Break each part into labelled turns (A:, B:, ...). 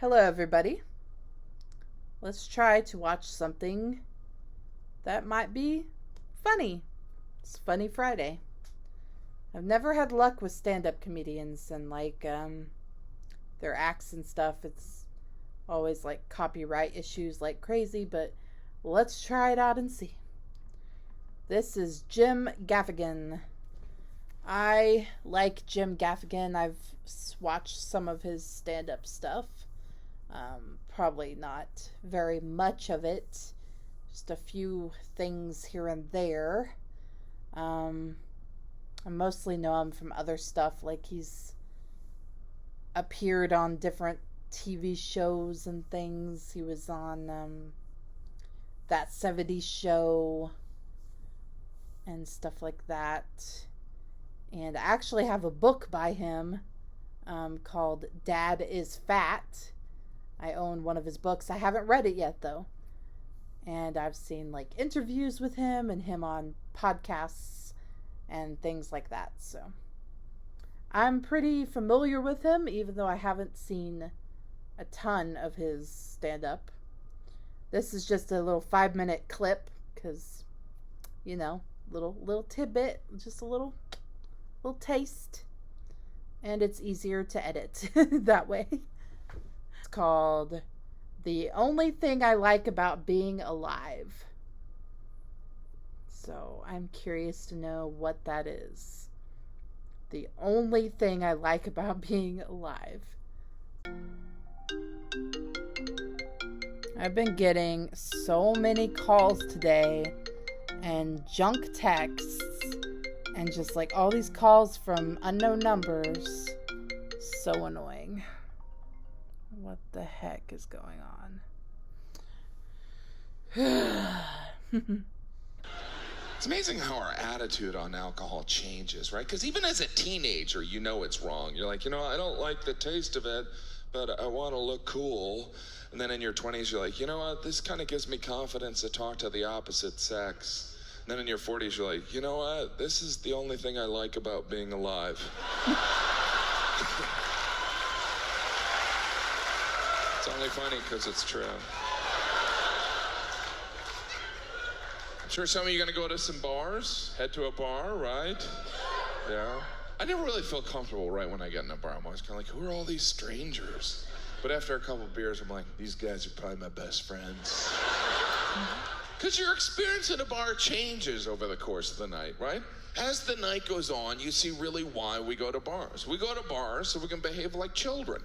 A: Hello, everybody. Let's try to watch something that might be funny. It's Funny Friday. I've never had luck with stand-up comedians and their acts and stuff. It's always like copyright issues like crazy, but let's try it out and see. This is Jim Gaffigan. I like Jim Gaffigan. I've watched some of his stand-up stuff. Probably not very much of it. Just a few things here and there. I mostly know him from other stuff, like he's appeared on different TV shows and things. He was on That 70s Show and stuff like that. And I actually have a book by him called Dad is Fat. I own one of his books. I haven't read it yet, though. And I've seen like interviews with him and him on podcasts and things like that. So I'm pretty familiar with him, even though I haven't seen a ton of his stand-up. This is just a little 5-minute clip because, you know, little tidbit, just a little taste, and it's easier to edit that way. It's called The Only Thing I Like About Being Alive. So I'm curious to know what that is. The only thing I like about being alive. I've been getting so many calls today and junk texts and just like all these calls from unknown numbers. So annoying. What the heck is going on?
B: It's amazing how our attitude on alcohol changes, right? Because even as a teenager, you know it's wrong. You're like, I don't like the taste of it, but I want to look cool. And then in your 20s, you're like, you know what? This kind of gives me confidence to talk to the opposite sex. And then in your 40s, you're like, you know what? This is the only thing I like about being alive. It's only funny because it's true. I'm sure some of you are going to go to some bars, head to a bar, right? Yeah. I never really feel comfortable right when I get in a bar. I'm always kind of like, who are all these strangers? But after a couple of beers, I'm like, these guys are probably my best friends. Because your experience at a bar changes over the course of the night, right? As the night goes on, you see really why we go to bars. We go to bars so we can behave like children.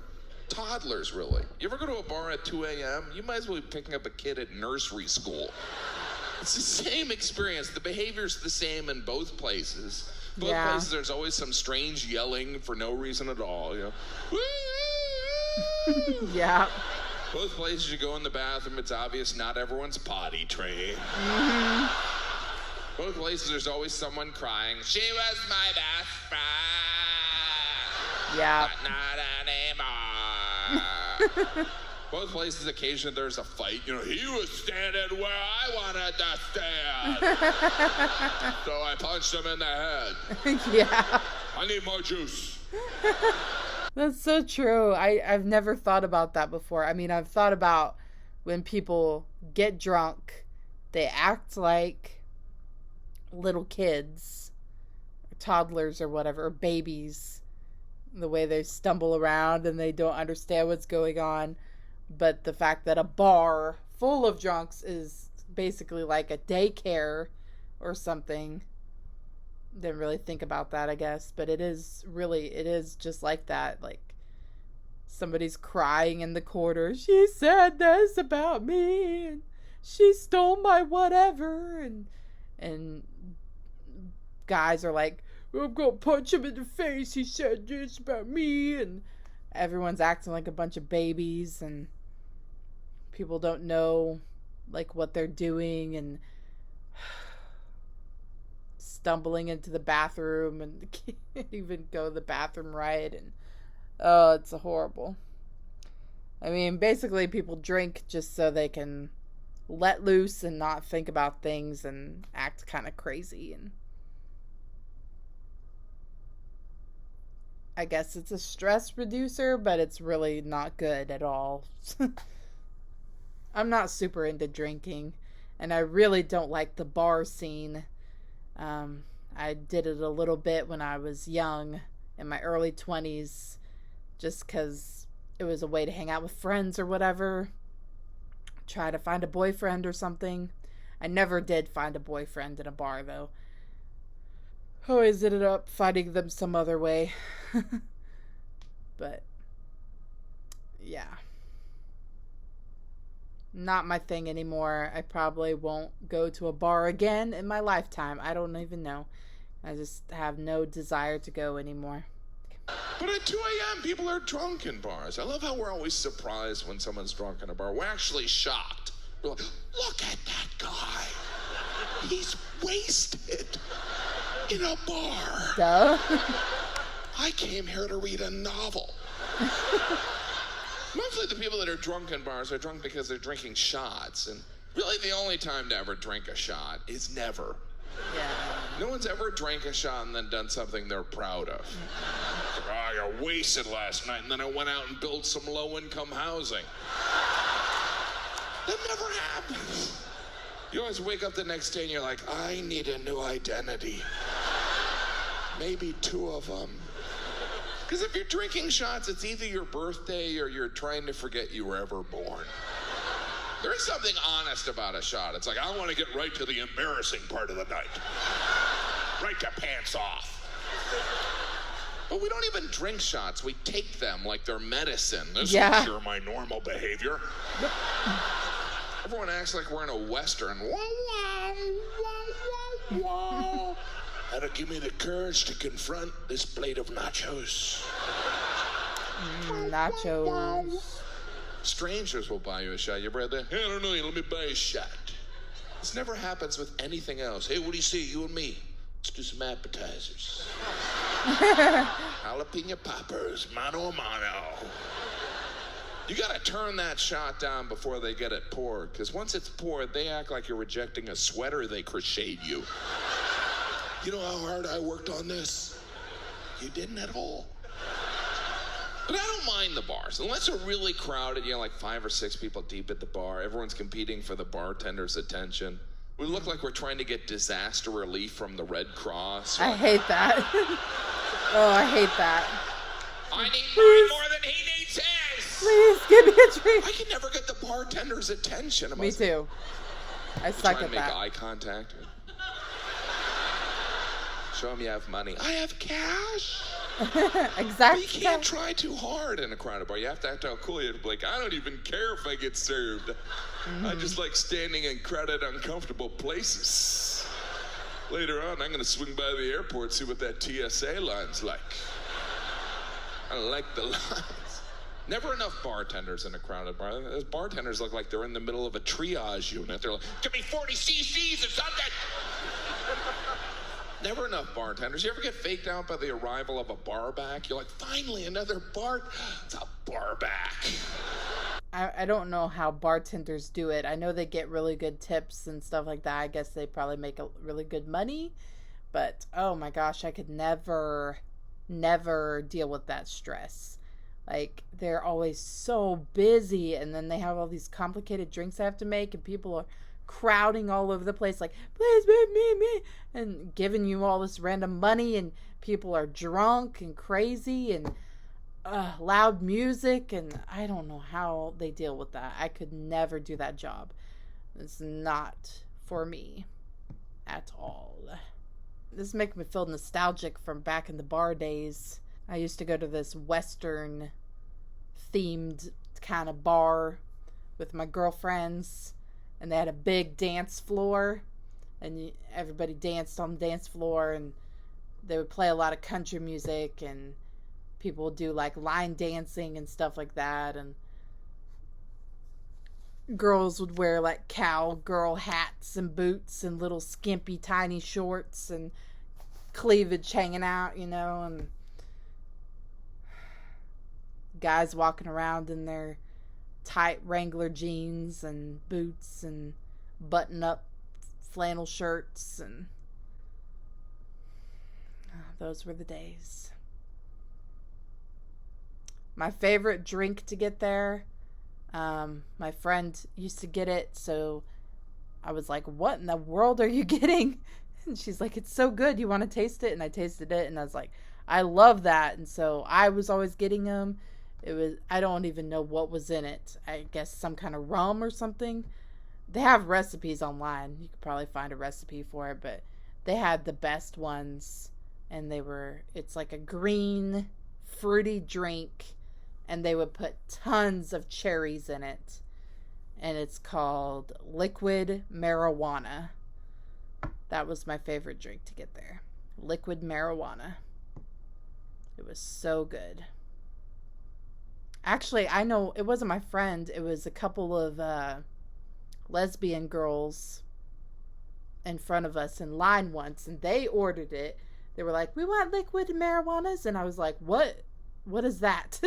B: Toddlers, really. You ever go to a bar at 2 a.m.? You might as well be picking up a kid at nursery school. It's the same experience. The behavior's the same in both places. Both places, there's always some strange yelling for no reason at all,
A: Yeah.
B: Both places you go in the bathroom, it's obvious not everyone's potty trained. Both places there's always someone crying, she was my best friend.
A: Yeah.
B: But not anymore. Both places occasionally there's a fight. He was standing where I wanted to stand. So I punched him in the head.
A: Yeah.
B: I need more juice.
A: That's so true. I've never thought about that before. I mean, I've thought about when people get drunk, they act like little kids, or toddlers or whatever, or babies, the way they stumble around and they don't understand what's going on. But the fact that a bar full of drunks is basically like a daycare or something. Didn't really think about that, I guess. But it is just like that. Like somebody's crying in the corner. She said this about me. And she stole my whatever. And guys are like, I'm going to punch him in the face. He said this about me. And everyone's acting like a bunch of babies. And people don't know like what they're doing and stumbling into the bathroom and can't even go to the bathroom right, and it's horrible. I mean, basically people drink just so they can let loose and not think about things and act kind of crazy. And I guess it's a stress reducer, but it's really not good at all. I'm not super into drinking, and I really don't like the bar scene. I did it a little bit when I was young, in my early 20s, just because it was a way to hang out with friends or whatever. Try to find a boyfriend or something. I never did find a boyfriend in a bar, though. Always ended up finding them some other way. But, yeah. Not my thing anymore. I probably won't go to a bar again in my lifetime. I don't even know. I just have no desire to go anymore.
B: But at 2 a.m., people are drunk in bars. I love how we're always surprised when someone's drunk in a bar. We're actually shocked. We're like, look at that guy. He's wasted in a bar.
A: Duh.
B: I came here to read a novel. Mostly the people that are drunk in bars are drunk because they're drinking shots. And really the only time to ever drink a shot is never.
A: Yeah.
B: No one's ever drank a shot and then done something they're proud of. Like, oh, I got wasted last night and then I went out and built some low-income housing. That never happens. You always wake up the next day and you're like, I need a new identity. Maybe 2 of them. Because if you're drinking shots, it's either your birthday or you're trying to forget you were ever born. There is something honest about a shot. It's like, I want to get right to the embarrassing part of the night. Right to pants off. But we don't even drink shots. We take them like they're medicine. This is sure my normal behavior. Everyone acts like we're in a Western. Wow, wow, wow, wow, wow. That'll give me the courage to confront this plate of nachos.
A: Nachos.
B: Strangers will buy you a shot. Your brother, hey, I don't know, let me buy you a shot. This never happens with anything else. Hey, what do you see, you and me? Let's do some appetizers. Jalapeno poppers, mano a mano. You gotta turn that shot down before they get it poured, because once it's poured, they act like you're rejecting a sweater they crocheted you. You know how hard I worked on this? You didn't at all. But I don't mind the bars. Unless they're really crowded, you know, like 5 or 6 people deep at the bar. Everyone's competing for the bartender's attention. We look like we're trying to get disaster relief from the Red Cross.
A: I hate that. Oh, I hate that.
B: I need mine more than he needs his.
A: Please, give me a drink.
B: I can never get the bartender's attention.
A: Me too. I suck at that.
B: Make eye contact. Show him you have money. I have cash.
A: Exactly.
B: But you can't try too hard in a crowded bar. You have to act how cool you are. Like, I don't even care if I get served. I just like standing in crowded, uncomfortable places. Later on, I'm going to swing by the airport, see what that TSA line's like. I like the lines. Never enough bartenders in a crowded bar. Those bartenders look like they're in the middle of a triage unit. They're like, give me 40 cc's or something. Never enough bartenders. You ever get faked out by the arrival of a bar back? You're like, finally, another bar. It's a bar back.
A: I don't know how bartenders do it. I know they get really good tips and stuff like that. I guess they probably make really good money. But, oh my gosh, I could never deal with that stress. Like, they're always so busy, and then they have all these complicated drinks I have to make, and people are crowding all over the place like, please, me, and giving you all this random money, and people are drunk and crazy and loud music, and I don't know how they deal with that. I could never do that job. It's not for me at all. This makes me feel nostalgic from back in the bar days. I used to go to this Western themed kind of bar with my girlfriends, and they had a big dance floor, and everybody danced on the dance floor, and they would play a lot of country music, and people would do like line dancing and stuff like that, and girls would wear like cowgirl hats and boots and little skimpy tiny shorts and cleavage hanging out, you know, and guys walking around in their tight Wrangler jeans and boots and button-up flannel shirts, and those were the days. My favorite drink to get there. My friend used to get it, so I was like, what in the world are you getting? And she's like, it's so good. You want to taste it? And I tasted it, and I was like, I love that. And so I was always getting them. I don't even know what was in it. I guess some kind of rum or something. They have recipes online. You could probably find a recipe for it, but they had the best ones. And it's like a green, fruity drink. And they would put tons of cherries in it. And it's called liquid marijuana. That was my favorite drink to get there. Liquid marijuana. It was so good. Actually, I know it wasn't my friend. It was a couple of lesbian girls in front of us in line once. And they ordered it. They were like, we want liquid marijuanas. And I was like, what? What is that?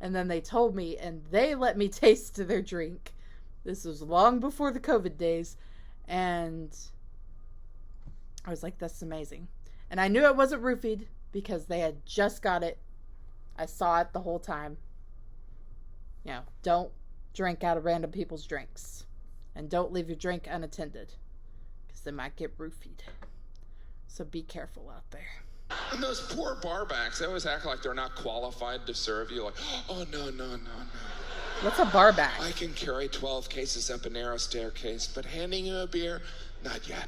A: And then they told me, and they let me taste their drink. This was long before the COVID days. And I was like, that's amazing. And I knew it wasn't roofied because they had just got it. I saw it the whole time. You know, don't drink out of random people's drinks. And don't leave your drink unattended because they might get roofied. So be careful out there.
B: And those poor barbacks, they always act like they're not qualified to serve you. Like, oh, no.
A: What's a barback?
B: I can carry 12 cases up a narrow staircase, but handing you a beer, not yet.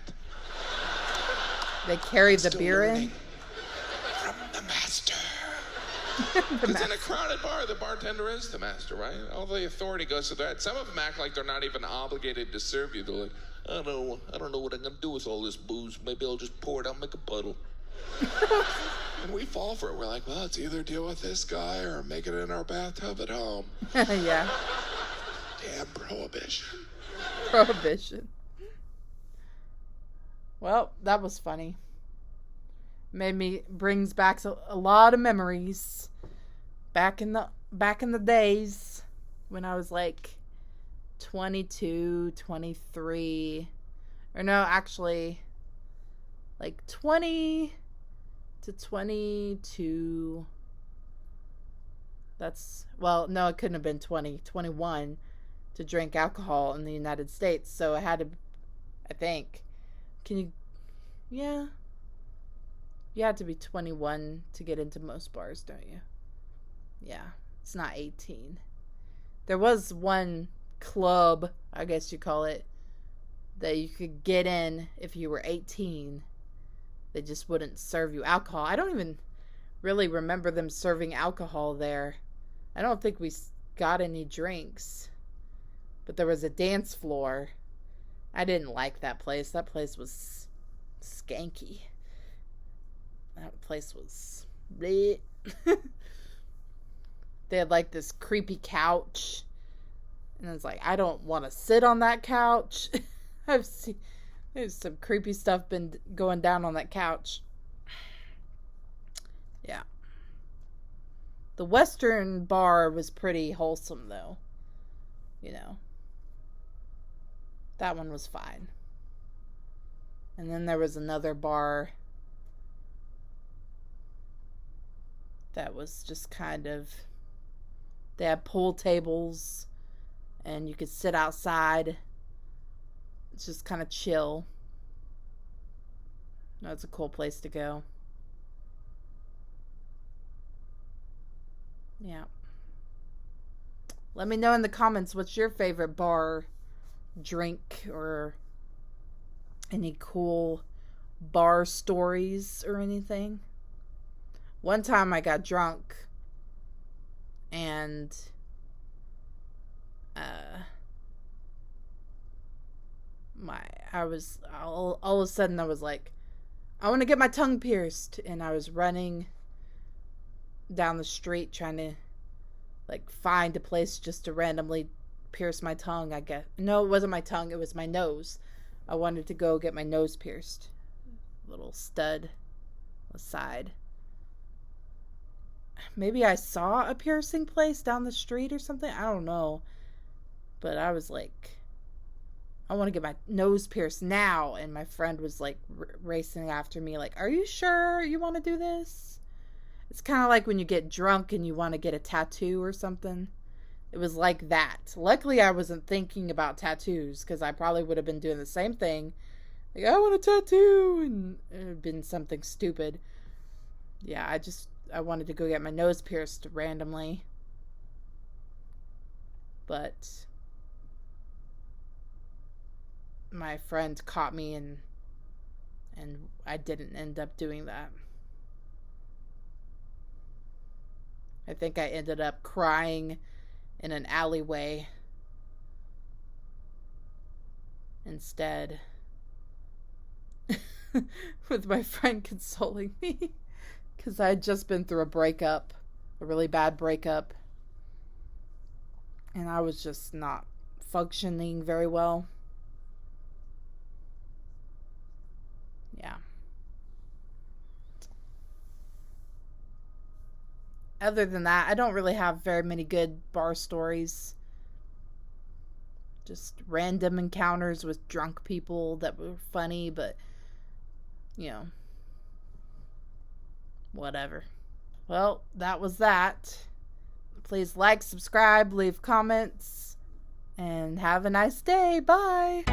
A: They carry the beer in?
B: From the master. Because in a crowded bar, the bartender is the master, right? All the authority goes to that. Some of them act like they're not even obligated to serve you. They're like, I don't know what I'm going to do with all this booze. Maybe I'll just pour it out and make a puddle. And we fall for it. We're like, well, it's either deal with this guy or make it in our bathtub at home.
A: Yeah.
B: Damn prohibition.
A: Prohibition. Well, that was funny. Brings back a lot of memories. Back in the days when I was like 22, 23. Or no, actually like 20 to 22. No, it couldn't have been 20, 21 to drink alcohol in the United States. So I had to, I think, you had to be 21 to get into most bars, don't you? Yeah, it's not 18. There was one club, I guess you call it, that you could get in if you were 18. They just wouldn't serve you alcohol. I don't even really remember them serving alcohol there. I don't think we got any drinks. But there was a dance floor. I didn't like that place. That place was skanky. That place was bleh. They had like this creepy couch. And I was like, I don't want to sit on that couch. There's some creepy stuff been going down on that couch. Yeah. The Western bar was pretty wholesome, though. You know. That one was fine. And then there was another bar that was just kind of... They had pool tables. And you could sit outside. It's just kind of chill. That's a cool place to go. Yeah. Let me know in the comments what's your favorite bar drink or any cool bar stories or anything. One time I got drunk and all of a sudden I was like, I want to get my tongue pierced, and I was running down the street trying to like find a place just to randomly pierce my tongue, I guess. No, it wasn't my tongue, it was my nose. I wanted to go get my nose pierced. Little stud on the side. Maybe I saw a piercing place down the street or something. I don't know. But I was like, I want to get my nose pierced now. And my friend was like racing after me like, are you sure you want to do this? It's kind of like when you get drunk and you want to get a tattoo or something. It was like that. Luckily, I wasn't thinking about tattoos because I probably would have been doing the same thing. Like, I want a tattoo, and it would have been something stupid. Yeah, I wanted to go get my nose pierced randomly. But my friend caught me, and I didn't end up doing that. I think I ended up crying in an alleyway instead. With my friend consoling me. Because I had just been through a breakup. A really bad breakup. And I was just not functioning very well. Yeah. Other than that, I don't really have very many good bar stories. Just random encounters with drunk people that were funny, but, you know, whatever. Well, that was that. Please like, subscribe, leave comments, and have a nice day. Bye.